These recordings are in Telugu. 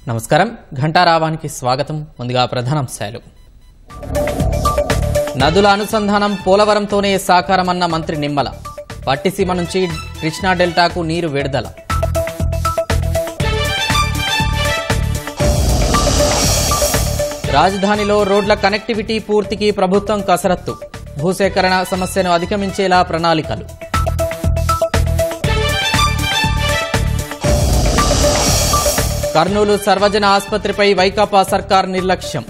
నమస్కారం ఘంటారావానికి స్వాగతం. ముందుగా ప్రధానాంశాలు. నదుల అనుసంధానం పోలవరంతోనే సాకారమన్న మంత్రి నిమ్మల. పట్టిసీమ నుంచి కృష్ణా డెల్టాకు నీరు విడుదల. రాజధానిలో రోడ్ల కనెక్టివిటీ పూర్తికి ప్రభుత్వం కసరత్తు. భూసేకరణ సమస్యను అధిగమించేలా ప్రణాళికలు. కర్నూలు సర్వజన ఆసుపత్రిపై వైకాపా సర్కార్ నిర్లక్ష్యం.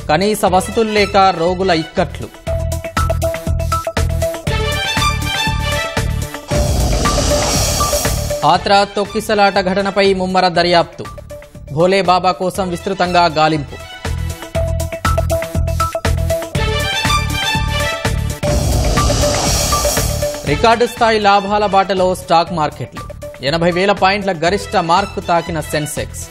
కనీస వసతులు లేక రోగుల ఇక్కట్లు. ఆత్రా తొక్కిసలాట ఘటనపై ముమ్మర దర్యాప్తు. భోలే బాబా కోసం విస్తృతంగా గాలింపు. రికార్డు స్థాయి లాభాల బాటలో స్టాక్ మార్కెట్లు. 80,000 పాయింట్ల గరిష్ట మార్కు తాకిన సెన్సెక్స్.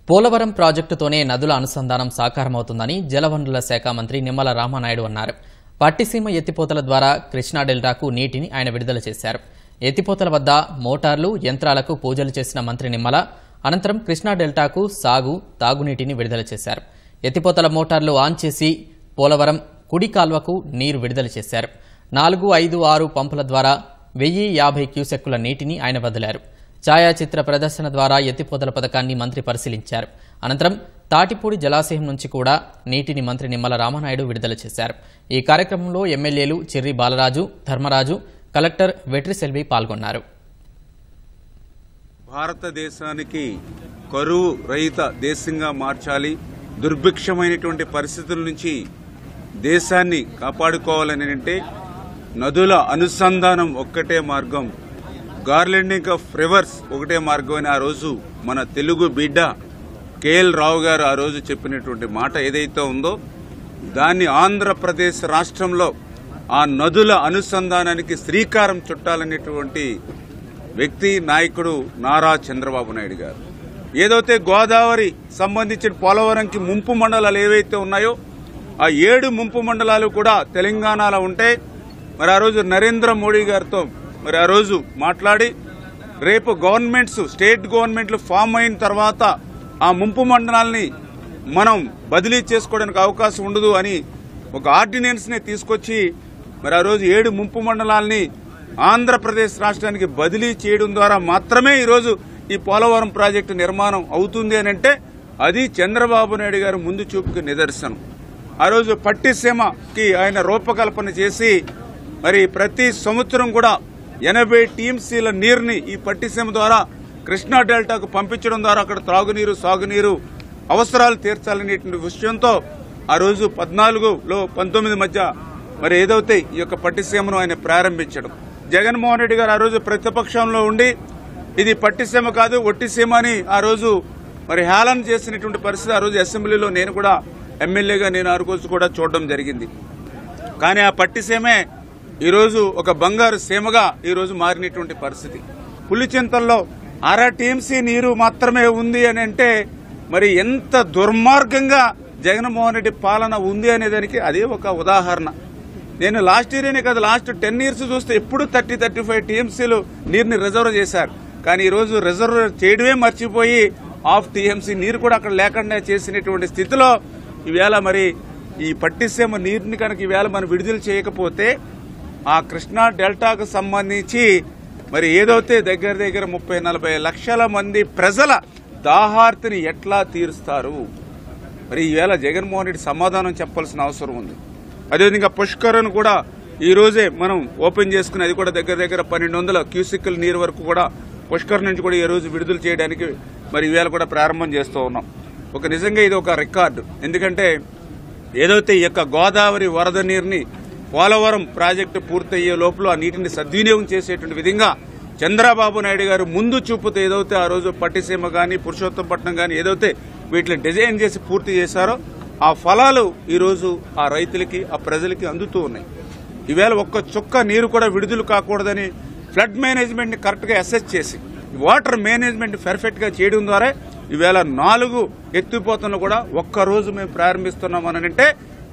పోలవరం ప్రాజెక్టుతోనే నదుల అనుసంధానం సాకారమవుతుందని జలవనరుల శాఖ మంత్రి నిమ్మల రామానాయుడు అన్నారు. పట్టిసీమ ఎత్తిపోతల ద్వారా కృష్ణా డెల్టాకు నీటిని ఆయన విడుదల చేశారు. ఎత్తిపోతల వద్ద మోటార్లు, యంత్రాలకు పూజలు చేసిన మంత్రి నిమ్మల అనంతరం కృష్ణా డెల్టాకు సాగు, తాగునీటిని విడుదల చేశారు. ఎత్తిపోతల మోటార్లు ఆన్ చేసి పోలవరం కుడి కాల్వకు నీరు విడుదల చేశారు. 4, 5, 6 పంపుల ద్వారా 1050 క్యూసెక్కుల నీటిని ఆయన వదిలారు. ఛాయాచిత్ర ప్రదర్శన ద్వారా ఎత్తిపోతల పథకాన్ని మంత్రి పరిశీలించారు. అనంతరం తాటిపూడి జలాశయం నుంచి కూడా నీటిని మంత్రి నిమ్మల రామానాయుడు విడుదల చేశారు. ఈ కార్యక్రమంలో ఎమ్మెల్యేలు చిర్రి బాలరాజు, ధర్మరాజు, కలెక్టర్ వెట్రిసెల్వి పాల్గొన్నారు. భారతదేశానికి కరువు రహిత దేశంగా మార్చాలి, దుర్భిక్షమైనటువంటి పరిస్థితుల నుంచి దేశాన్ని కాపాడుకోవాలని అంటే నదుల అనుసంధానం ఒక్కటే మార్గం, గార్లెండింగ్ ఆఫ్ రివర్స్ ఒకటే మార్గం అని ఆ రోజు మన తెలుగు బిడ్డ కేఎల్ రావు గారు ఆ రోజు చెప్పినటువంటి మాట ఏదైతే ఉందో దాన్ని ఆంధ్రప్రదేశ్ రాష్ట్రంలో ఆ నదుల అనుసంధానానికి శ్రీకారం చుట్టాలనేటువంటి వ్యక్తి, నాయకుడు నారా చంద్రబాబు నాయుడు గారు. ఏదైతే గోదావరి సంబంధించిన పోలవరంకి ముంపు మండలాలు ఏవైతే ఉన్నాయో ఆ 7 ముంపు మండలాలు కూడా తెలంగాణలో ఉంటాయి. మరి ఆ రోజు నరేంద్ర మోడీ గారితో మరి ఆ రోజు మాట్లాడి రేపు గవర్నమెంట్స్, స్టేట్ గవర్నమెంట్లు ఫామ్ అయిన తర్వాత ఆ ముంపు మండలాల్ని మనం బదిలీ చేసుకోవడానికి అవకాశం ఉండదు అని ఒక ఆర్డినెన్స్ ని తీసుకొచ్చి మరి ఆ రోజు 7 ముంపు మండలాల్ని ఆంధ్రప్రదేశ్ రాష్ట్రానికి బదిలీ చేయడం ద్వారా మాత్రమే ఈరోజు ఈ పోలవరం ప్రాజెక్టు నిర్మాణం అవుతుంది అని అంటే అది చంద్రబాబు నాయుడు గారు ముందు చూపుకి నిదర్శనం. ఆ రోజు పట్టిసీమకి ఆయన రూపకల్పన చేసి మరి ప్రతి సంవత్సరం కూడా 80 టీఎంసీల నీరుని ఈ పట్టిసీమ ద్వారా కృష్ణా డెల్టాకు పంపించడం ద్వారా అక్కడ త్రాగునీరు, సాగునీరు అవసరాలు తీర్చాలనేటువంటి విషయంతో ఆ రోజు 14లో 19 మధ్య మరి ఏదైతే ఈ యొక్క పట్టిసీమను ఆయన ప్రారంభించడం. జగన్మోహన్ రెడ్డి గారు ఆ రోజు ప్రతిపక్షంలో ఉండి ఇది పట్టిసీమ కాదు ఒట్టిసీమ అని ఆ రోజు మరి హేళన చేసినటువంటి పరిస్థితి ఆ రోజు అసెంబ్లీలో నేను కూడా ఎమ్మెల్యేగా నేను ఆ రోజు కూడా చూడడం జరిగింది. కానీ ఆ పట్టిసీమే ఈరోజు ఒక బంగారు సీమగా ఈరోజు మారినటువంటి పరిస్థితి. పులిచింతల్లో 1/2 టీఎంసీ నీరు మాత్రమే ఉంది అని అంటే మరి ఎంత దుర్మార్గంగా జగన్మోహన్ రెడ్డి పాలన ఉంది అనేదానికి అదే ఒక ఉదాహరణ. నేను లాస్ట్ ఇయర్ అనే కాదు, లాస్ట్ 10 years చూస్తే ఎప్పుడు 30-35 టీఎంసీలు నీరుని రిజర్వ్ చేశారు. కానీ ఈరోజు రిజర్వ్ చేయడమే మర్చిపోయి 1/2 టీఎంసీ నీరు కూడా అక్కడ లేకుండా చేసినటువంటి స్థితిలో ఈవేళ మరి ఈ పట్టిసీమ నీరుని కనుక ఈవేళ మనం విడుదల చేయకపోతే ఆ కృష్ణా డెల్టాకు సంబంధించి మరి ఏదైతే దగ్గర 30-40 లక్షల మంది ప్రజల దాహార్తిని ఎట్లా తీరుస్తారు? మరి ఈవేళ జగన్మోహన్ రెడ్డి సమాధానం చెప్పాల్సిన అవసరం ఉంది. అదేవిధంగా పుష్కరను కూడా ఈ రోజే మనం ఓపెన్ చేసుకుని అది కూడా దగ్గర 1200 క్యూసెక్కుల నీరు వరకు కూడా పుష్కర్ నుంచి కూడా ఈ రోజు విడుదల చేయడానికి మరి ఈవేళ కూడా ప్రారంభం చేస్తూ ఉన్నాం. ఒక నిజంగా ఇది ఒక రికార్డు. ఎందుకంటే ఏదైతే ఈ యొక్క గోదావరి వరద నీరుని పోలవరం ప్రాజెక్టు పూర్తయ్యే లోపల ఆ నీటిని సద్వినియోగం చేసేటువంటి విధంగా చంద్రబాబు నాయుడు గారు ముందు చూపుతూ ఏదైతే ఆ రోజు పట్టిసీమ కానీ పురుషోత్తంపట్నం కానీ ఏదైతే వీటిని డిజైన్ చేసి పూర్తి చేశారో ఆ ఫలాలు ఈరోజు ఆ రైతులకి, ఆ ప్రజలకి అందుతూ ఉన్నాయి. ఈవేళ ఒక్క చుక్క నీరు కూడా విడుదల కాకూడదని ఫ్లడ్ మేనేజ్మెంట్ ని కరెక్ట్ గా అసెస్ చేసి వాటర్ మేనేజ్మెంట్ పర్ఫెక్ట్ గా చేయడం ద్వారా ఈవేళ 4 ఎత్తిపోతలను కూడా ఒక్క రోజు మేము ప్రారంభిస్తున్నామనంటే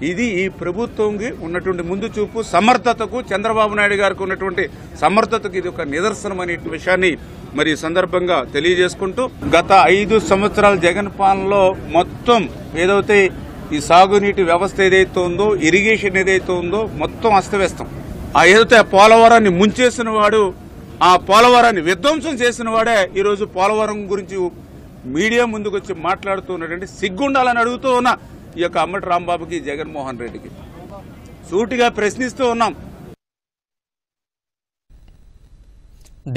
ఇది ఈ ప్రభుత్వంకి ఉన్నటువంటి ముందు చూపు, సమర్థతకు, చంద్రబాబు నాయుడు గారికి ఉన్నటువంటి సమర్థతకు ఇది ఒక నిదర్శనం అనే విషయాన్ని మరి ఈ సందర్భంగా తెలియజేసుకుంటూ, గత 5 సంవత్సరాల జగన్ పాలనలో మొత్తం ఏదైతే ఈ సాగునీటి వ్యవస్థ ఏదైతే ఉందో, ఇరిగేషన్ ఏదైతే ఉందో మొత్తం అస్తవ్యస్తం. ఏదైతే పోలవరాన్ని ముంచేసిన వాడు, ఆ పోలవరాన్ని విధ్వంసం చేసిన వాడే ఈరోజు పోలవరం గురించి మీడియా ముందుకు వచ్చి మాట్లాడుతూ ఉన్నటువంటి సిగ్గుండాలని అడుగుతూ ఉన్నా ఈ యొక్క అమ్మటి రాంబాబుకి, జగన్మోహన్ రెడ్డికి సూటిగా ప్రశ్నిస్తూ ఉన్నాం.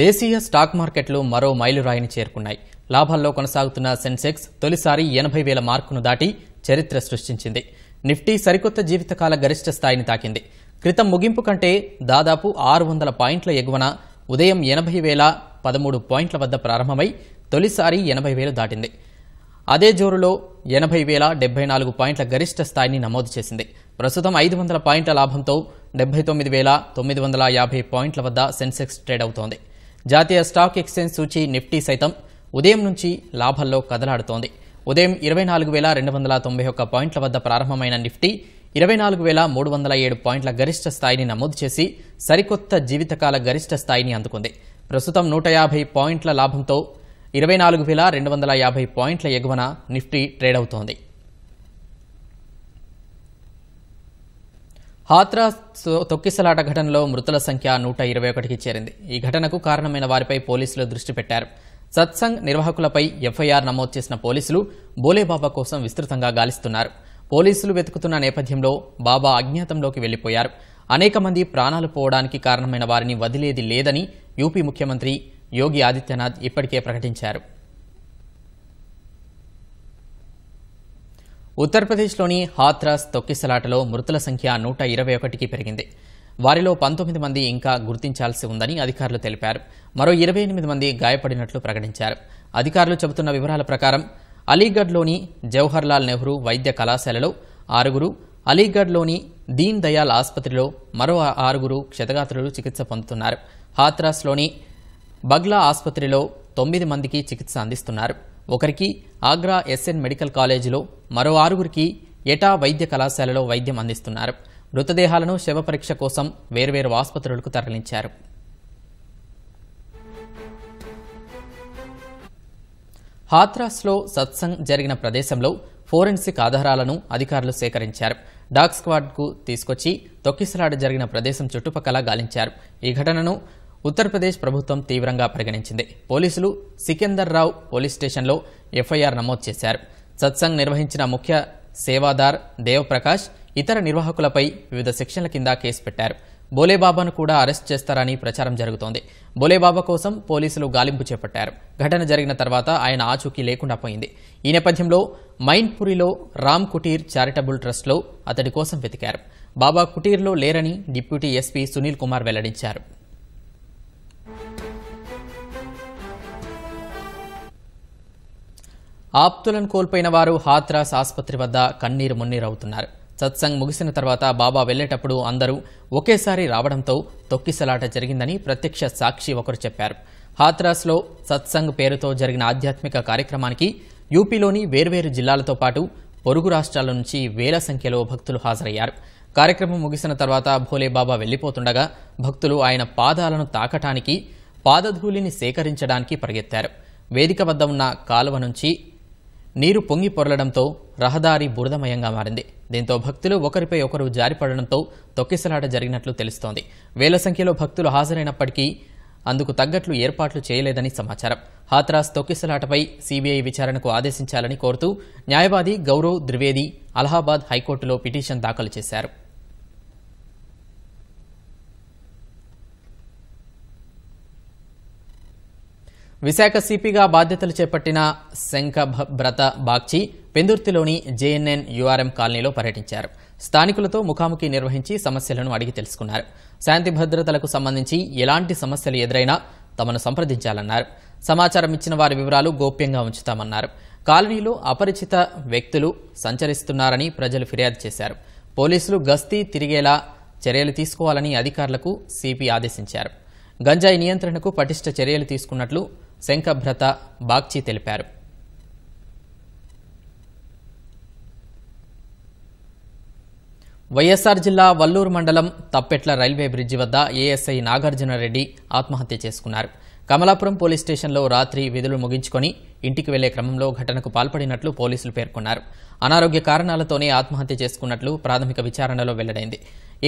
దేశీయ స్టాక్ మార్కెట్లు మరో మైలురాయిని చేరుకున్నాయి. లాభాల్లో కొనసాగుతున్న సెన్సెక్స్ తొలిసారి 80,000 మార్కును దాటి చరిత్ర సృష్టించింది. నిఫ్టీ సరికొత్త జీవితకాల గరిష్ట స్థాయిని తాకింది. క్రితం ముగింపు కంటే దాదాపు 600 పాయింట్ల ఎగువన ఉదయం 80,013 పాయింట్ల వద్ద ప్రారంభమై తొలిసారి 80,000 దాటింది. అదే జోరులో 80,074 పాయింట్ల గరిష్ట స్థాయిని నమోదు చేసింది. ప్రస్తుతం 500 పాయింట్ల లాభంతో 79,950 పాయింట్ల వద్ద సెన్సెక్స్ ట్రేడ్ అవుతోంది. జాతీయ స్టాక్ ఎక్స్చేంజ్ సూచీ నిఫ్టీ సైతం ఉదయం నుంచి లాభాల్లో కదలాడుతోంది. ఉదయం 24,291 పాయింట్ల వద్ద ప్రారంభమైన నిఫ్టీ 24,307 పాయింట్ల గరిష్ట స్థాయిని నమోదు చేసి సరికొత్త జీవితకాల గరిష్ట స్థాయిని అందుకుంది. ప్రస్తుతం 150 పాయింట్ల లాభంతో 24,250 పాయింట్ల ఎగువన నిఫ్టీ ట్రేడ్ అవుతోంది. హాత్రాస్ తొక్కిసలాట ఘటనలో మృతుల సంఖ్య 121కి చేరింది. ఈ ఘటనకు కారణమైన వారిపై పోలీసులు దృష్టి పెట్టారు. సత్సంగ్ నిర్వాహకులపై ఎఫ్ఐఆర్ నమోదు చేసిన పోలీసులు బోలేబాబా కోసం విస్తృతంగా గాలిస్తున్నారు. పోలీసులు వెతుకుతున్న నేపథ్యంలో బాబా అజ్ఞాతంలోకి వెళ్లిపోయారు. అనేక మంది ప్రాణాలు పోవడానికి కారణమైన వారిని వదిలేది లేదని యూపీ ముఖ్యమంత్రి యోగి ఆదిత్యనాథ్ ఇప్పటికే ప్రకటించారు. ఉత్తరప్రదేశ్లోని హాత్రాస్ తొక్కిసలాటలో మృతుల సంఖ్య 121కి పెరిగింది. వారిలో 19 మంది ఇంకా గుర్తించాల్సి ఉందని అధికారులు తెలిపారు. మరో 28 మంది గాయపడినట్లు ప్రకటించారు. అధికారులు చెబుతున్న వివరాల ప్రకారం అలీగఢ్లోని జవహర్లాల్ నెహ్రూ వైద్య కళాశాలలో 6, అలీగఢ్లోని దీన్ దయాల్ ఆసుపత్రిలో మరో 6 క్షతగాత్రులు చికిత్స పొందుతున్నారు. హాత్రాస్లోని బగ్లా ఆసుపత్రిలో 9 మందికి చికిత్స అందిస్తున్నారు. ఒకరికి ఆగ్రా ఎస్ఎన్ మెడికల్ కాలేజీలో, మరో 6కి ఎటా వైద్య కళాశాలలో వైద్యం అందిస్తున్నారు. మృతదేహాలను శవ పరీక్ష కోసం వేర్వేరు ఆసుపత్రులకు తరలించారు. హాత్రాస్లో సత్సంగ్ జరిగిన ప్రదేశంలో ఫోరెన్సిక్ ఆధారాలను అధికారులు సేకరించారు. డాగ్ స్క్వాడ్కు తీసుకొచ్చి తొక్కిసలాట జరిగిన ప్రదేశం చుట్టుపక్కల గాలించారు. ఈ ఘటనను ఉత్తరప్రదేశ్ ప్రభుత్వం తీవ్రంగా పరిగణించింది. పోలీసులు సికిందర్ రావు పోలీస్ స్టేషన్లో ఎఫ్ఐఆర్ నమోదు చేశారు. సత్సంగ్ నిర్వహించిన ముఖ్య సేవాదార్ దేవప్రకాష్, ఇతర నిర్వాహకులపై వివిధ సెక్షన్ల కింద కేసు పెట్టారు. బోలేబాబాను కూడా అరెస్ట్ చేస్తారని ప్రచారం జరుగుతోంది. బోలేబాబా కోసం పోలీసులు గాలింపు చేపట్టారు. ఘటన జరిగిన తర్వాత ఆయన ఆచూకీ లేకుండా పోయింది. ఈ నేపథ్యంలో మైన్పురిలో రామ్ కుటీర్ చారిటబుల్ ట్రస్ట్లో అతడి కోసం వెతికారు. బాబా కుటీర్లో లేరని డిప్యూటీ ఎస్పీ సునీల్ కుమార్ వెల్లడించారు. ఆప్తులను కోల్పోయిన వారు హాత్రాస్ ఆసుపత్రి వద్ద కన్నీరు మున్నీరవుతున్నారు. సత్సంగ్ ముగిసిన తర్వాత బాబా వెళ్లేటప్పుడు అందరూ ఒకేసారి రావడంతో తొక్కిసలాట జరిగిందని ప్రత్యక్ష సాక్షి ఒకరు చెప్పారు. హాత్రాస్లో సత్సంగ్ పేరుతో జరిగిన ఆధ్యాత్మిక కార్యక్రమానికి యూపీలోని వేర్వేరు జిల్లాలతో పాటు పొరుగు రాష్ట్రాల నుంచి వేల సంఖ్యలో భక్తులు హాజరయ్యారు. కార్యక్రమం ముగిసిన తర్వాత భోలేబాబా వెళ్లిపోతుండగా భక్తులు ఆయన పాదాలను తాకటానికి, పాదధూళిని సేకరించడానికి పరిగెత్తారు. వేదిక వద్ద ఉన్న కాలువ నుంచి నీరు పొంగి పొరలడంతో రహదారి బురదమయంగా మారింది. దీంతో భక్తులు ఒకరిపై ఒకరు జారిపడడంతో తొక్కిసలాట జరిగినట్లు తెలుస్తోంది. వేల సంఖ్యలో భక్తులు హాజరైనప్పటికీ అందుకు తగ్గట్లు ఏర్పాట్లు చేయలేదని సమాచారం. హాత్రాస్ తొక్కిసలాటపై సీబీఐ విచారణకు ఆదేశించాలని కోరుతూ న్యాయవాది గౌరవ్ ద్వివేది అలహాబాద్ హైకోర్టులో పిటిషన్ దాఖలు చేశారు. విశాఖ సిపిగా బాధ్యతలు చేపట్టిన శంఖభ్రత బాగ్చి పెందుర్తిలోని జేఎన్ఎన్ యూఆర్ఎం కాలనీలో పర్యటించారు. స్థానికులతో ముఖాముఖి నిర్వహించి సమస్యలను అడిగి తెలుసుకున్నారు. శాంతి భద్రతలకు సంబంధించి ఎలాంటి సమస్యలు ఎదురైనా తమను సంప్రదించాలన్నారు. సమాచారం ఇచ్చిన వారి వివరాలు గోప్యంగా ఉంచుతామన్నారు. కాలనీలో అపరిచిత వ్యక్తులు సంచరిస్తున్నారని ప్రజలు ఫిర్యాదు చేశారు. పోలీసులు గస్తీ తిరిగేలా చర్యలు తీసుకోవాలని అధికారులకు సిపి ఆదేశించారు. గంజాయి నియంత్రణకు పటిష్ట చర్యలు తీసుకున్నట్లు శంఖభ్రత బాగ్చి తెలిపారు. వైఎస్ఆర్ జిల్లా వల్లూరు మండలం తప్పెట్ల రైల్వే బ్రిడ్జి వద్ద ఏఎస్ఐ నాగార్జునరెడ్డి ఆత్మహత్య చేసుకున్నారు. కమలాపురం పోలీస్ స్టేషన్లో రాత్రి విధులు ముగించుకొని ఇంటికి వెళ్లే క్రమంలో ఘటనకు పాల్పడినట్లు పోలీసులు పేర్కొన్నారు. అనారోగ్య కారణాలతోనే ఆత్మహత్య చేసుకున్నట్లు ప్రాథమిక విచారణలో వెల్లడైంది.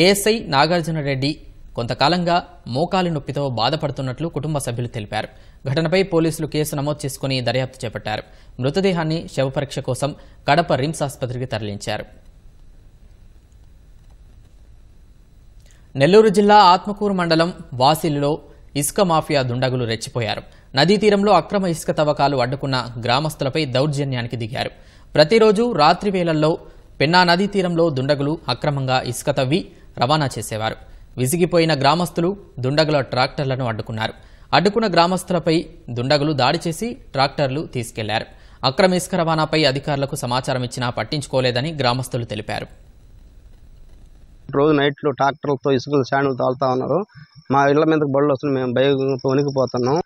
ఏఎస్ఐ నాగార్జునరెడ్డి కొంతకాలంగా మోకాలి నొప్పితో బాధపడుతున్నట్లు కుటుంబ సభ్యులు తెలిపారు. ఘటనపై పోలీసులు కేసు నమోదు చేసుకుని దర్యాప్తు చేపట్టారు. మృతదేహాన్ని శవపరీక్ష కోసం కడప రిమ్స్ ఆసుపత్రికి తరలించారు. నెల్లూరు జిల్లా ఆత్మకూరు మండలం వాసిలిలో ఇసుక మాఫియా దుండగులు రెచ్చిపోయారు. నదీ తీరంలో అక్రమ ఇసుక తవ్వకాలు అడ్డుకున్న గ్రామస్తులపై దౌర్జన్యానికి దిగారు. ప్రతిరోజు రాత్రి వేళల్లో పెన్నా నదీ తీరంలో దుండగులు అక్రమంగా ఇసుక తవ్వి రవాణా చేసేవారు. విసిగిపోయిన గ్రామస్తులు దుండగుల ట్రాక్టర్లను అడ్డుకున్నారు. అడ్డుకున్న గ్రామస్తులపై దుండగులు దాడి చేసి ట్రాక్టర్లు తీసుకెళ్లారు. అక్రమ ఇసుక రవాణాపై అధికారులకు సమాచారం ఇచ్చినా పట్టించుకోలేదని గ్రామస్తులు తెలిపారు. రోజు నైట్లో ట్రాక్టర్లతో ఇసుకలు శాండ్లు తాలుతా ఉన్నారు. మా ఇళ్ల మీదకి బళ్ళు వస్తున్నాయి. మేము భయంతో వణికిపోతున్నాం.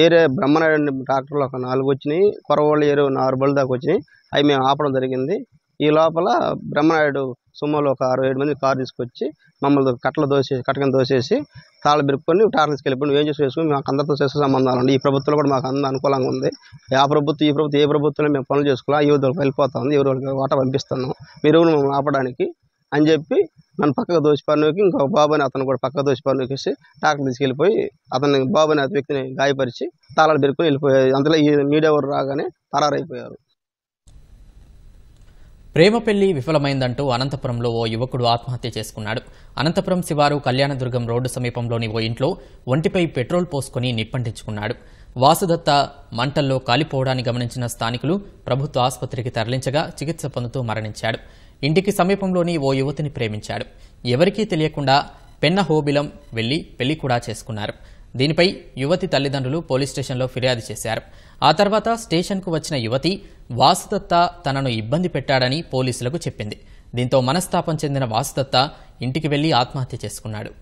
ఏరియా బ్రహ్మనాయుడు ట్రాక్టర్లు ఒక 4 వచ్చినాయి. కొరవాళ్ళు ఏరియా 6 బళ్ళు దాకా వచ్చినాయి. అవి మేము ఆపడం జరిగింది. ఈ లోపల బ్రహ్మనాయుడు సుమ్మలో ఒక 6-7 మంది కారు తీసుకొచ్చి మమ్మల్ని కట్టకని దోసేసి తాళం బిరుపుకొని ట్రాక్టర్ తీసుకెళ్ళిపోయి నువ్వు ఏం చేసుకుని మాకు అందరితో చేసే సంబంధాలు అండి. ఈ ప్రభుత్వంలో కూడా మాకు అందరూ అనుకూలంగా ఉంది. ఆ ప్రభుత్వం ఈ ప్రభుత్వం ఏ ప్రభుత్వంలో మేము పనులు చేసుకోవాలి. యువతలకు వెళ్ళిపోతా ఉంది. ఎవరికి వాటా పంపిస్తున్నాం. మీరు మమ్మల్ని ఆపడానికి అని చెప్పి నన్ను పక్కకు దోసి పన్నుకి ఇంకొక బాబు అని అతను కూడా పక్కకు దోసి పన్నుకేసి ట్రాక్టర్ తీసుకెళ్ళిపోయి అతన్ని బాబు అనే వ్యక్తిని గాయపరిచి తాళాలు పెరుకుని వెళ్ళిపోయారు. అందులో ఈ మీడియా వారు రాగానే పరారైపోయారు. ప్రేమ పెళ్లి విఫలమైందంటూ అనంతపురంలో ఓ యువకుడు ఆత్మహత్య చేసుకున్నాడు. అనంతపురం శివారు కళ్యాణదుర్గం రోడ్డు సమీపంలోని ఓ ఇంట్లో ఒంటిపై పెట్రోల్ పోసుకుని నిప్పంటించుకున్నాడు. వాసుదత్త మంటల్లో కాలిపోవడాన్ని గమనించిన స్థానికులు ప్రభుత్వ ఆసుపత్రికి తరలించగా చికిత్స పొందుతూ మరణించాడు. ఇంటికి సమీపంలోని ఓ యువతిని ప్రేమించాడు. ఎవరికీ తెలియకుండా పెన్నహోబిలం వెళ్లి పెళ్లి కూడా చేసుకున్నారు. దీనిపై యువతి తల్లిదండ్రులు పోలీస్ స్టేషన్లో ఫిర్యాదు చేశారు. ఆ తర్వాత స్టేషన్కు వచ్చిన యువతి వాసుదత్త తనను ఇబ్బంది పెట్టాడని పోలీసులకు చెప్పింది. దీంతో మనస్తాపం చెందిన వాసుదత్త ఇంటికి వెళ్లి ఆత్మహత్య చేసుకున్నాడు.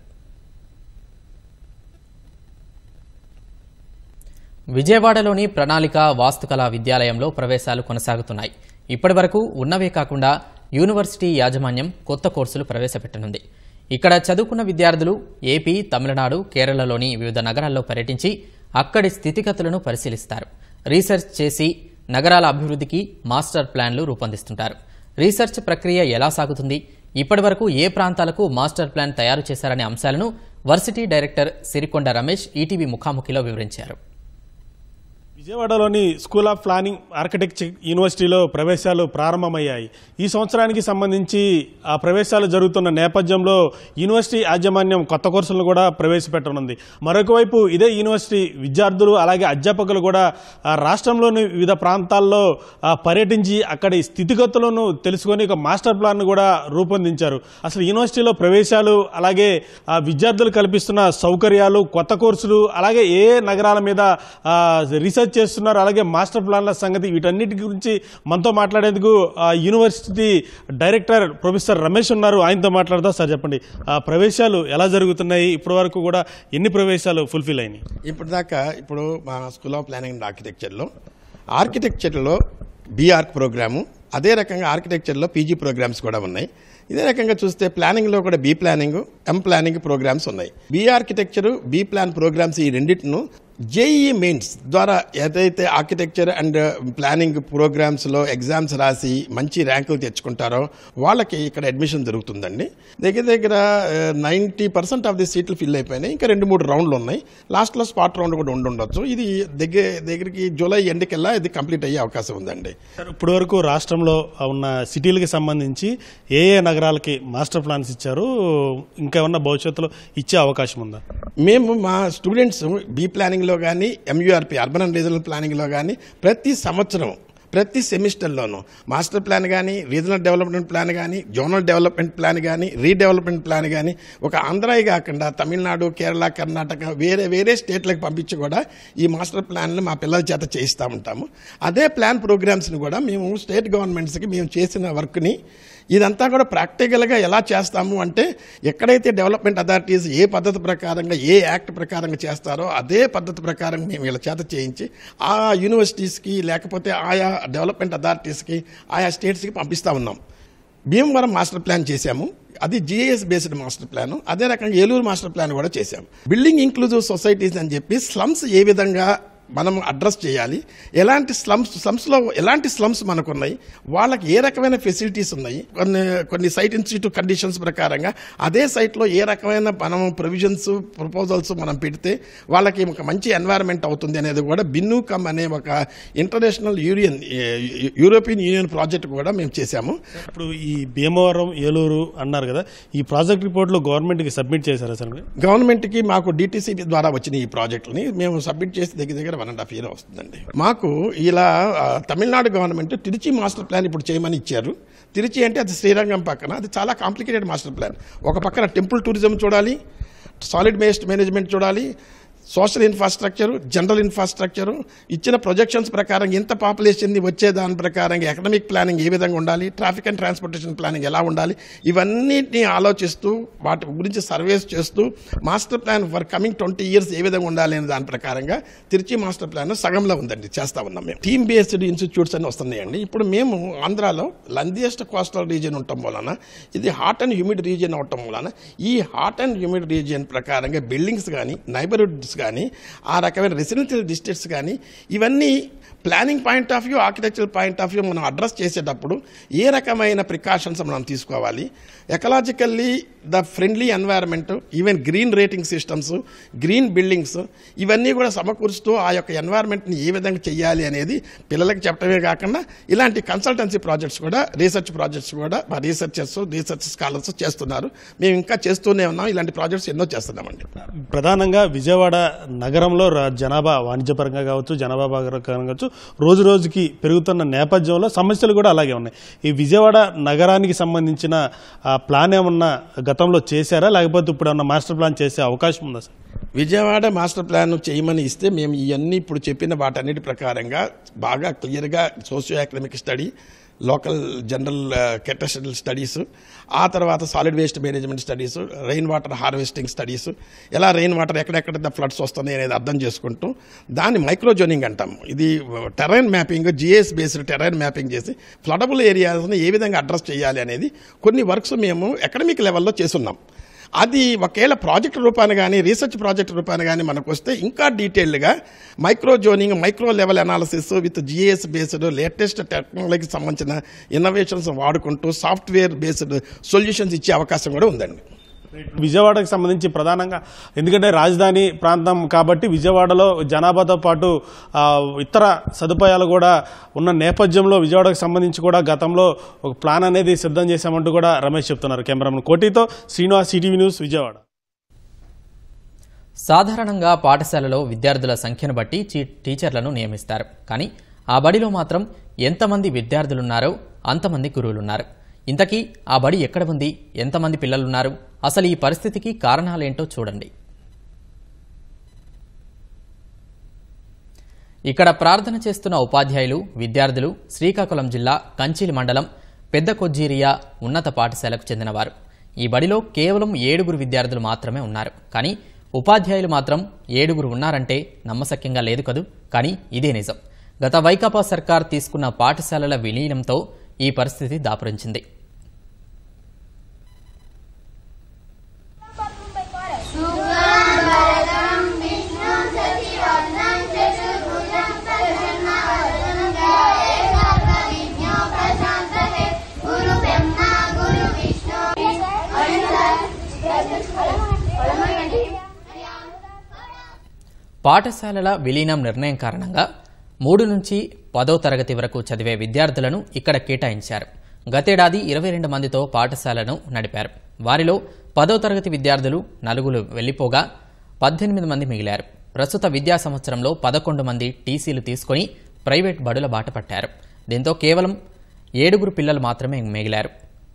విజయవాడలోని ప్రణాళిక వాస్తుకళా విద్యాలయంలో ప్రవేశాలు కొనసాగుతున్నాయి. ఇప్పటి వరకు ఉన్నవే కాకుండా యూనివర్సిటీ యాజమాన్యం కొత్త కోర్సులు ప్రవేశపెట్టనుంది. ఇక్కడ చదువుకున్న విద్యార్థులు ఏపీ, తమిళనాడు, కేరళలోని వివిధ నగరాల్లో పర్యటించి అక్కడి స్థితిగతులను పరిశీలిస్తారు. రీసెర్చ్ చేసి నగరాల అభివృద్ధికి మాస్టర్ ప్లాన్లు రూపొందిస్తుంటారు. రీసెర్చ్ ప్రక్రియ ఎలా సాగుతుంది, ఇప్పటి వరకు ఏ ప్రాంతాలకు మాస్టర్ ప్లాన్ తయారు చేశారనే అంశాలను varsity director Sirikonda Ramesh ETV ముఖాముఖిలో వివరించారు. విజయవాడలోని స్కూల్ ఆఫ్ ప్లానింగ్ ఆర్కిటెక్చర్ యూనివర్సిటీలో ప్రవేశాలు ప్రారంభమయ్యాయి. ఈ సంవత్సరానికి సంబంధించి ఆ ప్రవేశాలు జరుగుతున్న నేపథ్యంలో యూనివర్సిటీ యాజమాన్యం కొత్త కోర్సులను కూడా ప్రవేశపెట్టనుంది. మరొక వైపు ఇదే యూనివర్సిటీ విద్యార్థులు అలాగే అధ్యాపకులు కూడా రాష్ట్రంలోని వివిధ ప్రాంతాల్లో పర్యటించి అక్కడి స్థితిగతులను తెలుసుకొని ఒక మాస్టర్ ప్లాన్ కూడా రూపొందించారు. అసలు యూనివర్సిటీలో ప్రవేశాలు అలాగే విద్యార్థులు కల్పిస్తున్న సౌకర్యాలు, కొత్త కోర్సులు, అలాగే ఏ నగరాల మీద రీసెర్చ్ చేస్తున్నారు, అలాగే మాస్టర్ ప్లాన్ల సంగతి, వీటన్నిటి గురించి మనతో మాట్లాడేందుకు యూనివర్సిటీ డైరెక్టర్ ప్రొఫెసర్ రమేష్ ఉన్నారు. ఆయనతో మాట్లాడదా. సార్ చెప్పండి, ప్రవేశాలు ఎలా జరుగుతున్నాయి, ఇప్పటి వరకు కూడా ఎన్ని ప్రవేశాలు ఫుల్ఫిల్ అయినాయి? ఇప్పుడు మా స్కూల్ ఆఫ్ ప్లానింగ్ అండ్ ఆర్కిటెక్చర్లో బీఆర్క్ ప్రోగ్రాము, అదే రకంగా ఆర్కిటెక్చర్లో పీజీ ప్రోగ్రామ్స్ కూడా ఉన్నాయి. ఇదే రకంగా చూస్తే ప్లానింగ్లో కూడా B planning, M planning programs ఉన్నాయి. B architecture, B plan programs ఈ రెండింటిను జేఈఈ మెయిన్స్ ద్వారా ఏదైతే ఆర్కిటెక్చర్ అండ్ ప్లానింగ్ ప్రోగ్రామ్స్లో ఎగ్జామ్స్ రాసి మంచి ర్యాంకులు తెచ్చుకుంటారో వాళ్ళకి ఇక్కడ అడ్మిషన్ దొరుకుతుందండి. దగ్గర 90% ఆఫ్ ది సీట్లు ఫిల్ అయిపోయినాయి. ఇంకా 2-3 రౌండ్లు ఉన్నాయి. లాస్ట్లో స్పాట్ రౌండ్ కూడా ఉండొచ్చు. ఇది దగ్గరికి జూలై ఎండ్కల్లా ఇది కంప్లీట్ అయ్యే అవకాశం ఉందండి. ఇప్పటి వరకు రాష్ట్రంలో ఉన్న సిటీలకు సంబంధించి ఏ నగరాలకి మాస్టర్ ప్లాన్స్ ఇచ్చారు, ఇంకా ఏమన్నా భవిష్యత్తులో ఇచ్చే అవకాశం ఉందా? మేము మా స్టూడెంట్స్ బీ ప్లానింగ్లో కానీ ఎంయూఆర్పీ అర్బన్ అండ్ రీజనల్ ప్లానింగ్లో కానీ ప్రతి సంవత్సరం ప్రతి సెమిస్టర్లోనూ మాస్టర్ ప్లాన్ కానీ, రీజనల్ డెవలప్మెంట్ ప్లాన్ కానీ, జోనల్ డెవలప్మెంట్ ప్లాన్ కానీ, రీడెవలప్మెంట్ ప్లాన్ కానీ ఒక ఆంధ్రాయి కాకుండా తమిళనాడు, కేరళ, కర్ణాటక వేరే స్టేట్లకు పంపించి కూడా ఈ మాస్టర్ ప్లాన్లు మా పిల్లల చేత చేయిస్తూ ఉంటాము. అదే ప్లాన్ ప్రోగ్రామ్స్ని కూడా మేము స్టేట్ గవర్నమెంట్స్కి మేము చేసిన వర్క్ని ఇదంతా కూడా ప్రాక్టికల్గా ఎలా చేస్తాము అంటే ఎక్కడైతే డెవలప్మెంట్ అథారిటీస్ ఏ పద్ధతి ప్రకారంగా ఏ యాక్ట్ ప్రకారంగా చేస్తారో అదే పద్ధతి ప్రకారం మేము వీళ్ళ చేత చేయించి ఆ యూనివర్సిటీస్కి లేకపోతే ఆయా డెవలప్మెంట్ అథారిటీస్కి ఆయా స్టేట్స్కి పంపిస్తూ ఉన్నాం. భీమవరం మాస్టర్ ప్లాన్ చేశాము, అది జిఐఎస్ బేస్డ్ మాస్టర్ ప్లాన్. అదే రకంగా ఏలూరు మాస్టర్ ప్లాన్ కూడా చేశాము. బిల్డింగ్ ఇంక్లూజివ్ సొసైటీస్ అని చెప్పి స్లమ్స్ ఏ విధంగా మనం అడ్రస్ చేయాలి, ఎలాంటి స్లమ్స్లో ఎలాంటి స్లమ్స్ మనకున్నాయి, వాళ్ళకి ఏ రకమైన ఫెసిలిటీస్ ఉన్నాయి, కొన్ని సైట్ ఇన్స్టిట్యూట్ కండిషన్స్ ప్రకారంగా అదే సైట్లో ఏ రకమైన మనం ప్రొవిజన్స్ ప్రపోజల్స్ మనం పెడితే వాళ్ళకి ఒక మంచి ఎన్వైరన్మెంట్ అవుతుంది అనేది కూడా బిన్నూకమ్ అనే ఒక ఇంటర్నేషనల్ యూరోపియన్ యూనియన్ ప్రాజెక్ట్ కూడా మేము చేశాము. ఇప్పుడు ఈ భీమవరం ఏలూరు అన్నారు కదా, ఈ ప్రాజెక్ట్ రిపోర్ట్లో గవర్నమెంట్కి సబ్మిట్ చేశారా సార్? గవర్నమెంట్కి మాకు డిటిసి ద్వారా వచ్చిన ఈ ప్రాజెక్టుని మేము సబ్మిట్ చేసి దగ్గర 1.5 years వస్తుందండి. మాకు ఇలా Tamil Nadu government Trichy master plan ఇప్పుడు చేయమని ఇచ్చారు. తిరుచి అంటే అది శ్రీరంగం పక్కన, అది చాలా కాంప్లికేటెడ్ మాస్టర్ ప్లాన్. ఒక పక్కన టెంపుల్ టూరిజం చూడాలి, సాలిడ్ వేస్ట్ మేనేజ్మెంట్ చూడాలి, సోషల్ ఇన్ఫ్రాస్ట్రక్చరు, జనరల్ ఇన్ఫ్రాస్ట్రక్చరు, ఇచ్చిన ప్రొజెక్షన్స్ ప్రకారం ఎంత పాపులేషన్ వచ్చే దాని ప్రకారం ఎకనామిక్ ప్లానింగ్ ఏ విధంగా ఉండాలి, ట్రాఫిక్ అండ్ ట్రాన్స్పోర్టేషన్ ప్లానింగ్ ఎలా ఉండాలి, ఇవన్నిటిని ఆలోచిస్తూ వాటి గురించి సర్వేస్ చేస్తూ master plan for coming 20 years ఏ విధంగా ఉండాలి అనే దాని ప్రకారంగా తిరుచి మాస్టర్ ప్లాన్ సగంలో ఉందండి, చేస్తా ఉన్నాం మేము. టీమ్ బేస్డ్ ఇన్స్టిట్యూట్స్ అని వస్తున్నాయండి. ఇప్పుడు మేము ఆంధ్రాలో లందియస్ట్ కోస్టల్ రీజియన్ ఉండటం వలన, ఇది హాట్ అండ్ హ్యూమిడ్ రీజియన్ అవటం వలన ఈ హాట్ అండ్ హ్యూమిడ్ రీజియన్ ప్రకారంగా బిల్డింగ్స్ కానీ నైబర్హుడ్స్ కానీ ఆ రకమైన రెసిడెన్షియల్ డిస్ట్రిక్ట్స్ కానీ ఇవన్నీ planning point of view, architectural point of view మనం అడ్రస్ చేసేటప్పుడు ఏ రకమైన ప్రికాషన్స్ మనం తీసుకోవాలి, ecologically the friendly environment, even green rating systems, green buildings ఇవన్నీ కూడా సమకూరుస్తూ ఆ యొక్క ఎన్వైరన్మెంట్ని ఏ విధంగా చేయాలి అనేది పిల్లలకి చెప్పడమే కాకుండా ఇలాంటి కన్సల్టెన్సీ ప్రాజెక్ట్స్ కూడా, రీసెర్చ్ ప్రాజెక్ట్స్ కూడా మా రీసెర్చ్ స్కాలర్స్ చేస్తున్నారు. మేము ఇంకా చేస్తూనే ఉన్నాం. ఇలాంటి ప్రాజెక్ట్స్ ఎన్నో చేస్తున్నామండి. ప్రధానంగా విజయవాడ నగరంలో జనాభా వాణిజ్యపరంగా కావచ్చు, జనాభా పరంగా కావచ్చు, రోజు రోజుకి పెరుగుతున్న నేపథ్యంలో సమస్యలు కూడా అలాగే ఉన్నాయి. ఈ విజయవాడ నగరానికి సంబంధించిన ప్లాన్ ఏమన్నా గతంలో చేశారా, లేకపోతే ఇప్పుడు ఏమన్నా మాస్టర్ ప్లాన్ చేసే అవకాశం ఉందా సార్? విజయవాడ మాస్టర్ ప్లాన్ చేయమని ఇస్తే మేము ఇవన్నీ ఇప్పుడు చెప్పిన వాటన్నిటి ప్రకారంగా బాగా క్లియర్గా socio economic study, local general catastrophic studies, ఆ తర్వాత solid waste management studies, rain water harvesting studies, ఎలా రెయిన్ వాటర్ ఎక్కడెక్కడ ఫ్లడ్స్ వస్తున్నాయి అనేది అర్థం చేసుకుంటూ దాన్ని మైక్రోజోనింగ్ అంటాము. ఇది terrain mapping, GS based terrain mapping చేసి ఫ్లడబుల్ ఏరియాస్ని ఏ విధంగా అడ్రస్ చేయాలి అనేది కొన్ని వర్క్స్ మేము ఎకడమిక్ లెవెల్లో చేస్తున్నాం. అది ఒకవేళ ప్రాజెక్ట్ రూపాన్ని కానీ రీసెర్చ్ ప్రాజెక్ట్ రూపాన్ని కానీ మనకు వస్తే ఇంకా డీటెయిల్డ్గా microzoning, micro level analysis with GS based latest టెక్నాలజీకి సంబంధించిన ఇన్నోవేషన్స్ వాడుకుంటూ సాఫ్ట్వేర్ బేస్డ్ సొల్యూషన్స్ ఇచ్చే అవకాశం కూడా ఉందండి. విజయవాడకు సంబంధించి ప్రధానంగా ఎందుకంటే రాజధాని ప్రాంతం కాబట్టి విజయవాడలో జనాభాతో పాటు ఇతర సదుపాయాలు కూడా ఉన్న నేపథ్యంలో విజయవాడకు సంబంధించి కూడా గతంలో ఒక ప్లాన్ అనేది సిద్ధం చేశామంటూ కూడా రమేష్ చెప్తున్నారు. కెమెరామెన్ కోటితో శ్రీనివాస్, సిటీవీ న్యూస్, విజయవాడ. సాధారణంగా పాఠశాలలో విద్యార్థుల సంఖ్యను బట్టి టీచర్లను నియమిస్తారు. కానీ ఆ బడిలో మాత్రం ఎంతమంది విద్యార్థులున్నారో అంతమంది గురువులున్నారు. ఇంతకీ ఆ బడి ఎక్కడ ఉంది, ఎంతమంది పిల్లలున్నారు, అసలు ఈ పరిస్థితికి కారణాలేంటో చూడండి. ఇక్కడ ప్రార్థన చేస్తున్న ఉపాధ్యాయులు, విద్యార్థులు శ్రీకాకుళం జిల్లా కంచిలి మండలం పెద్ద కొజ్జీరియా ఉన్నత పాఠశాలకు చెందినవారు. ఈ బడిలో కేవలం 7 విద్యార్థులు మాత్రమే ఉన్నారు. కానీ ఉపాధ్యాయులు మాత్రం 7 ఉన్నారంటే నమ్మశక్యంగా లేదు కదూ. కానీ ఇదే నిజం. గత వైకాపా సర్కార్ తీసుకున్న పాఠశాలల విలీనంతో ఈ పరిస్థితి దాపురించింది. పాఠశాలల విలీనం నిర్ణయం కారణంగా 3 నుంచి 10వ తరగతి వరకు చదివే విద్యార్థులను ఇక్కడ కేటాయించారు. గతేడాది 22 మందితో పాఠశాలను నడిపారు. వారిలో 10వ తరగతి విద్యార్థులు 4 వెళ్లిపోగా 18 మంది మిగిలారు. ప్రస్తుత విద్యా సంవత్సరంలో 11 మంది టీసీలు తీసుకుని ప్రైవేట్ బడుల బాట పట్టారు. దీంతో కేవలం 7 పిల్లలు మాత్రమే మిగిలారు.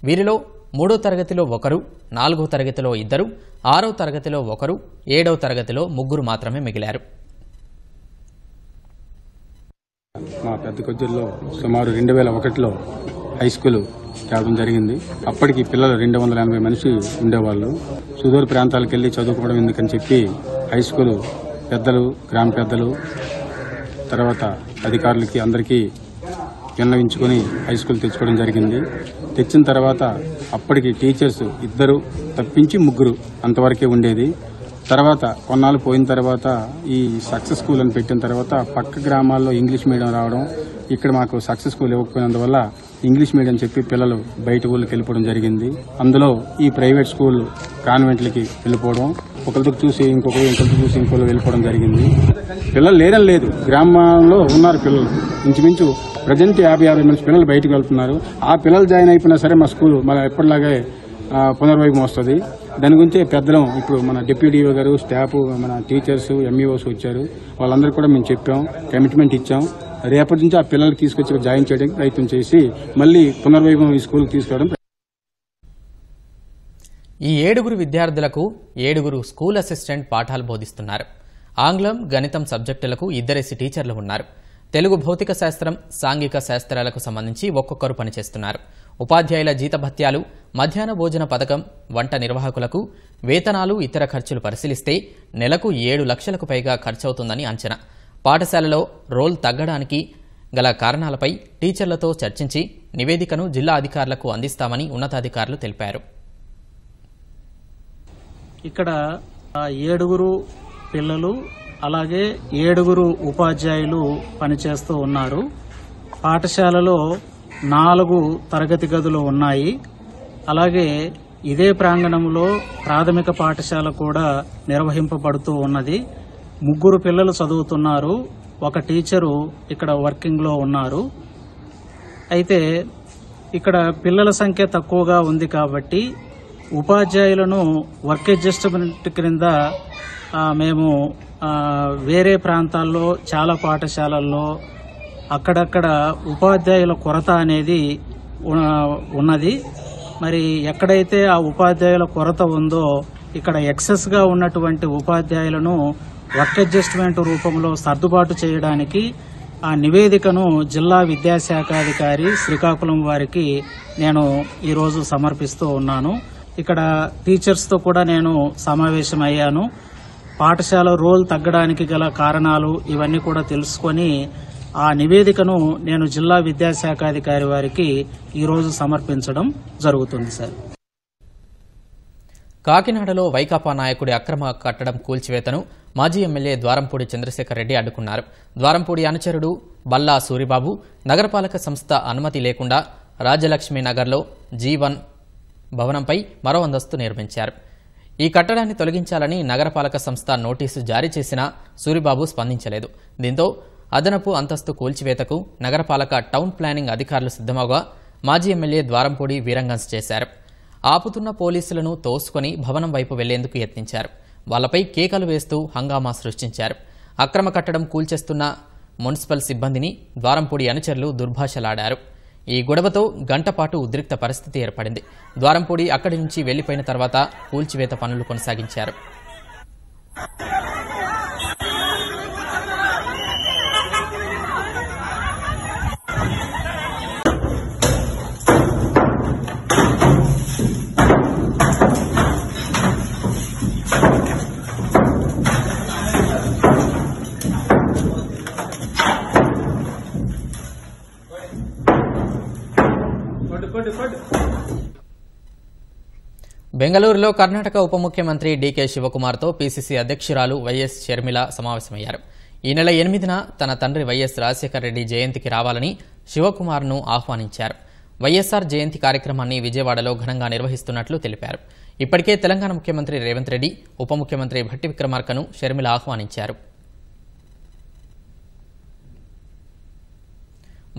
వీరిలో 3వ తరగతిలో 1, 4వ తరగతిలో 2, 6వ తరగతిలో 1, 7వ తరగతిలో 3 మాత్రమే మిగిలారు. మా పెద్ద కొజ్జూరులో సుమారు 2001లో హై స్కూల్ తేవడం జరిగింది. అప్పటికి పిల్లలు 280 మనిషి ఉండేవాళ్ళు. సుదూర ప్రాంతాలకు వెళ్లి చదువుకోవడం ఎందుకని చెప్పి హై స్కూల్ పెద్దలు, గ్రామ పెద్దలు, తర్వాత అధికారులకి అందరికీ విన్నవించుకొని హై స్కూల్ తెచ్చుకోవడం జరిగింది. తెచ్చిన తర్వాత అప్పటికి టీచర్స్ 2 తప్పించి 3 అంతవరకే ఉండేది. తర్వాత కొన్నాళ్ళు పోయిన తర్వాత ఈ సక్సెస్ స్కూల్ అని పెట్టిన తర్వాత పక్క గ్రామాల్లో ఇంగ్లీష్ మీడియం రావడం, ఇక్కడ మాకు సక్సెస్ స్కూల్ ఇవ్వకపోయినందువల్ల ఇంగ్లీష్ మీడియం చెప్పి పిల్లలు బయట ఊళ్ళకి వెళ్ళిపోవడం జరిగింది. అందులో ఈ ప్రైవేట్ స్కూల్ కాన్వెంట్లకి వెళ్ళిపోవడం, ఒకరికి చూసి ఇంకొకరికి చూసి ఇంకోళ్ళు వెళ్ళిపోవడం జరిగింది. పిల్లలు లేరని లేదు, గ్రామంలో ఉన్నారు పిల్లలు ఇంచుమించు ప్రజెంట్ 50 మంది పిల్లలు బయటకు వెళ్తున్నారు. ఆ పిల్లలు జాయిన్ అయిపోయినా సరే మా స్కూల్ మళ్ళీ ఎప్పటిలాగే పునర్వైభవం వస్తుంది. దాని గురించి పెద్దలం ఇప్పుడు మన డిప్యూటీ గారు, స్టాఫ్, మన టీచర్స్, ఎంఈఓస్ వచ్చారు. వాళ్ళందరూ కూడా మేము చెప్పాం, కమిట్మెంట్ ఇచ్చాం. రేపటి నుంచి ఆ పిల్లలకి తీసుకొచ్చి జాయిన్ చేయడానికి ప్రయత్నం చేసి మళ్ళీ పునర్వైభవం ఈ స్కూల్కి తీసుకురావడం. ఈ 7 విద్యార్థులకు 7 స్కూల్ అసిస్టెంట్ పాఠాలు బోధిస్తున్నారు. ఆంగ్లం, గణితం సబ్జెక్టులకు 2 టీచర్లు ఉన్నారు. తెలుగు, భౌతిక శాస్త్రం, సాంఘిక శాస్త్రాలకు సంబంధించి ఒక్కొక్కరు పనిచేస్తున్నారు. ఉపాధ్యాయుల జీతభత్యాలు, మధ్యాహ్న భోజన పథకం, వంట నిర్వాహకులకు వేతనాలు, ఇతర ఖర్చులు పరిశీలిస్తే నెలకు 7 లక్షలకు పైగా ఖర్చవుతుందని అంచనా. పాఠశాలలో రోల్ తగ్గడానికి గల కారణాలపై టీచర్లతో చర్చించి నివేదికను జిల్లా అధికారులకు అందిస్తామని ఉన్నతాధికారులు తెలిపారు. ఇక్కడ 7 పిల్లలు అలాగే 7 ఉపాధ్యాయులు పనిచేస్తూ ఉన్నారు. పాఠశాలలో 4 తరగతి గదులు ఉన్నాయి. అలాగే ఇదే ప్రాంగణంలో ప్రాథమిక పాఠశాల కూడా నిర్వహింపబడుతూ ఉన్నది. 3 పిల్లలు చదువుతున్నారు, 1 టీచరు ఇక్కడ వర్కింగ్ లో ఉన్నారు. అయితే ఇక్కడ పిల్లల సంఖ్య తక్కువగా ఉంది కాబట్టి ఉపాధ్యాయులను వర్క్ అడ్జస్ట్మెంట్ క్రింద మేము వేరే ప్రాంతాల్లో చాలా పాఠశాలల్లో అక్కడక్కడ ఉపాధ్యాయుల కొరత అనేది ఉన్నది. మరి ఎక్కడైతే ఆ ఉపాధ్యాయుల కొరత ఉందో ఇక్కడ ఎక్సెస్ గా ఉన్నటువంటి ఉపాధ్యాయులను వర్క్ అడ్జస్ట్మెంట్ రూపంలో సర్దుబాటు చేయడానికి ఆ నివేదికను జిల్లా విద్యాశాఖాధికారి శ్రీకాకుళం వారికి నేను ఈరోజు సమర్పిస్తూ ఉన్నాను. ఇక్కడ టీచర్స్తో కూడా నేను సమావేశమయ్యాను. పాఠశాల రోల్ తగ్గడానికి గల కారణాలు ఇవన్నీ కూడా తెలుసుకొని ఆ నివేదికను నేను జిల్లా విద్యాశాఖాధికారి వారికి ఈరోజు సమర్పించడం జరుగుతుంది. సార్, కాకినాడలో వైకాపా నాయకుడి అక్రమ కట్టడం కూల్చివేతను మాజీ ఎమ్మెల్యే ద్వారంపూడి చంద్రశేఖర్ రెడ్డి అడ్డుకున్నారు. ద్వారంపూడి అనుచరుడు బల్లా సూరిబాబు నగరపాలక సంస్థ అనుమతి లేకుండా రాజలక్ష్మి నగర్లో G1 భవనంపై మరో అంతస్తు నిర్మించారు. ఈ కట్టడాన్ని తొలగించాలని నగరపాలక సంస్థ నోటీసు జారీ చేసినా సూరిబాబు స్పందించలేదు. దీంతో అదనపు అంతస్తు కూల్చివేతకు నగరపాలక టౌన్ ప్లానింగ్ అధికారులు సిద్దమవగా మాజీ ఎమ్మెల్యే ద్వారంపూడి వీరంగన్స్ చేశారు. ఆపుతున్న పోలీసులను తోసుకొని భవనం వైపు వెళ్లేందుకు యత్నించారు. వాళ్లపై కేకలు వేస్తూ హంగామా సృష్టించారు. అక్రమ కట్టడం కూల్చేస్తున్న మున్సిపల్ సిబ్బందిని ద్వారంపూడి అనుచరులు దుర్భాషలాడారు. ఈ గొడవతో గంటపాటు ఉద్రిక్త పరిస్థితి ఏర్పడింది. ద్వారంపూడి అక్కడి నుంచి వెళ్లిపోయిన తర్వాత కూల్చివేత పనులు కొనసాగించారు. బెంగళూరులో కర్ణాటక ఉప ముఖ్యమంత్రి డీకే శివకుమార్తో పీసీసీ అధ్యక్షురాలు వైఎస్ షర్మిల సమావేశమయ్యారు. ఈ నెల 8న తన తండ్రి వైఎస్ రాజశేఖర రెడ్డి జయంతికి రావాలని శివకుమార్ను ఆహ్వానించారు. వైఎస్ఆర్ జయంతి కార్యక్రమాన్ని విజయవాడలో ఘనంగా నిర్వహిస్తున్నట్లు తెలిపారు. ఇప్పటికే తెలంగాణ ముఖ్యమంత్రి రేవంత్ రెడ్డి, ఉప ముఖ్యమంత్రి భట్టి విక్రమార్కను షర్మిల ఆహ్వానించారు.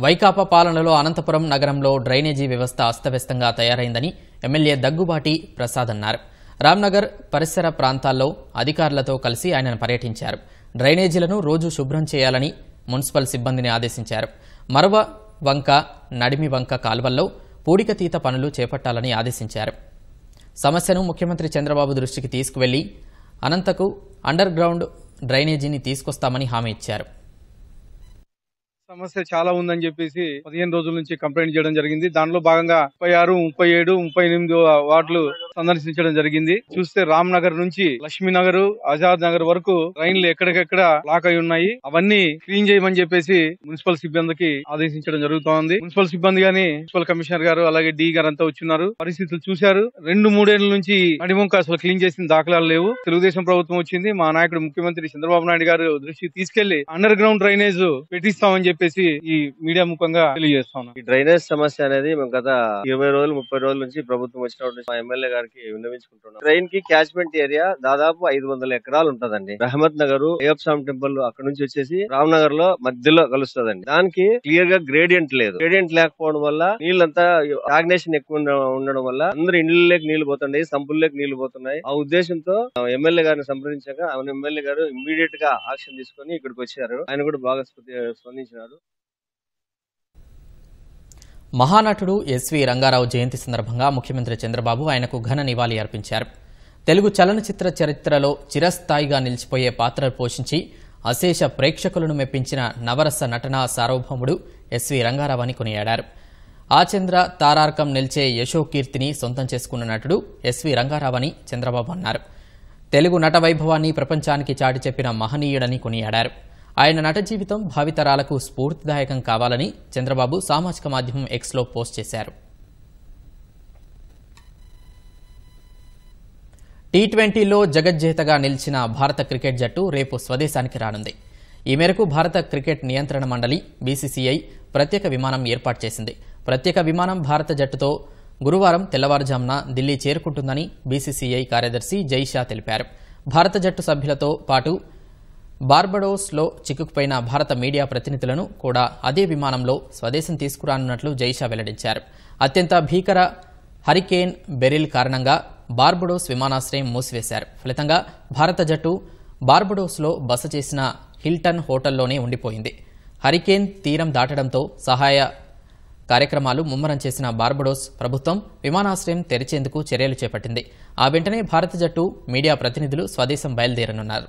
వైకాపా పాలనలో అనంతపురం నగరంలో డ్రైనేజీ వ్యవస్థ అస్తవ్యస్తంగా తయారైందని ఎమ్మెల్యే దగ్గుబాటి ప్రసాద్ అన్నారు. రామ్నగర్ పరిసర ప్రాంతాల్లో అధికారులతో కలిసి ఆయన పర్యటించారు. డ్రైనేజీలను రోజు శుభ్రం చేయాలని మున్సిపల్ సిబ్బందిని ఆదేశించారు. మరవ వంక, నడిమి వంక కాల్వల్లో పూడికతీత పనులు చేపట్టాలని ఆదేశించారు. సమస్యను ముఖ్యమంత్రి చంద్రబాబు దృష్టికి తీసుకువెళ్లి అనంతకు అండర్ గ్రౌండ్ డ్రైనేజీని తీసుకొస్తామని హామీ ఇచ్చారు. సమస్య చాలా ఉందని చెప్పేసి 15 రోజుల నుంచి కంప్లైంట్ చేయడం జరిగింది. దానిలో భాగంగా 36, 37, 38 వార్డులు సందర్శించడం జరిగింది. చూస్తే రామ్ నగర్ నుంచి లక్ష్మీనగర్, ఆజాద్ నగర్ వరకు ట్రైన్లు ఎక్కడికెక్కడ లాక్ అయి ఉన్నాయి. అవన్నీ క్లీన్ చేయమని చెప్పేసి మున్సిపల్ సిబ్బందికి ఆదేశించడం జరుగుతోంది. మున్సిపల్ సిబ్బంది గాని, మున్సిపల్ కమిషనర్ గారు అలాగే డి గారు అంతా వచ్చున్నారు. పరిస్థితులు చూశారు. 2-3 ఏళ్ల నుంచి నడిముంక అసలు క్లీన్ చేసిన దాఖలాలు లేవు. తెలుగుదేశం ప్రభుత్వం వచ్చింది. మా నాయకుడు ముఖ్యమంత్రి చంద్రబాబు నాయుడు గారు దృష్టికి తీసుకెళ్లి అండర్ గ్రౌండ్ డ్రైనేజ్ పెట్టిస్తామని చెప్పేసి ఈ మీడియా ముఖంగా తెలియజేస్తాం. ఈ డ్రైనేజ్ సమస్య అనేది మేము గత 20-30 రోజుల నుంచి ప్రభుత్వం వచ్చినప్పుడు మా ఎమ్మెల్యే గారికి విన్నవించుకుంటున్నాం. ట్రైన్ కి క్యాచ్మెంట్ ఏరియా దాదాపు 500 ఎకరాలు ఉంటదండి. రహమత్ నగర్, అయ్యప్ప స్వామి టెంపుల్ అక్కడ నుంచి వచ్చేసి రామ్ నగర్ లో మధ్యలో కలుస్తుందండి. దానికి క్లియర్ గా గ్రేడియంట్ లేదు. గ్రేడియంట్ లేకపోవడం వల్ల నీళ్ళంతా స్టాగ్నేషన్ ఎక్కువ ఉండడం వల్ల అందరు ఇండ్లలోకి నీళ్లు పోతున్నాయి, సంపుల్లోకి నీళ్లు పోతున్నాయి. ఆ ఉద్దేశంతో ఎమ్మెల్యే గారిని సంప్రదించాక ఆయన ఎమ్మెల్యే గారు ఇమ్మీడియట్ గా యాక్షన్ తీసుకుని ఇక్కడికి వచ్చారు. ఆయన కూడా బాగా స్పందించినారు. మహానటుడు ఎస్వి రంగారావు జయంతి సందర్భంగా ముఖ్యమంత్రి చంద్రబాబు ఆయనకు ఘన నివాళి అర్పించారు. తెలుగు చలనచిత్ర చరిత్రలో చిరస్థాయిగా నిలిచిపోయే పాత్రలు పోషించి అశేష ప్రేక్షకులను మెప్పించిన నవరస నటనా సార్వభౌముడు ఎస్వి రంగారావు అని కొనియాడారు. ఆచంద్ర తారార్కం నిలిచే యశోకీర్తిని సొంతం చేసుకున్న నటుడు ఎస్వి రంగారావు అని చంద్రబాబు అన్నారు. తెలుగు నట వైభవాన్ని ప్రపంచానికి చాటి చెప్పిన మహనీయుడని కొనియాడారు. ఆయన నట జీవితం భావితరాలకు స్ఫూర్తిదాయకం కావాలని చంద్రబాబు సామాజిక మాధ్యమం ఎక్స్లో పోస్ట్ చేశారు. టీ20లో జగజ్జేతగా నిలిచిన భారత క్రికెట్ జట్టు రేపు స్వదేశానికి రానుంది. ఈ మేరకు భారత క్రికెట్ నియంత్రణ మండలి బీసీసీఐ ప్రత్యేక విమానం ఏర్పాటు చేసింది. ప్రత్యేక విమానం భారత జట్టుతో గురువారం తెల్లవారుజామున ఢిల్లీ చేరుకుంటుందని బీసీసీఐ కార్యదర్శి జైషా తెలిపారు. భారత జట్టు సభ్యులతో పాటు బార్బడోస్లో చిక్కుకుపోయిన భారత మీడియా ప్రతినిధులను కూడా అదే విమానంలో స్వదేశం తీసుకురానున్నట్లు జైషా వెల్లడించారు. అత్యంత భీకర హరికేన్ బెరిల్ కారణంగా బార్బడోస్ విమానాశ్రయం మూసివేశారు. ఫలితంగా భారత జట్టు బార్బడోస్లో బస చేసిన హిల్టన్ హోటల్లోనే ఉండిపోయింది. హరికేన్ తీరం దాటడంతో సహాయ కార్యక్రమాలు ముమ్మరం చేసిన బార్బడోస్ ప్రభుత్వం విమానాశ్రయం తెరిచేందుకు చర్యలు చేపట్టింది. ఆ వెంటనే భారత జట్టు మీడియా ప్రతినిధులు స్వదేశం బయలుదేరనున్నారు.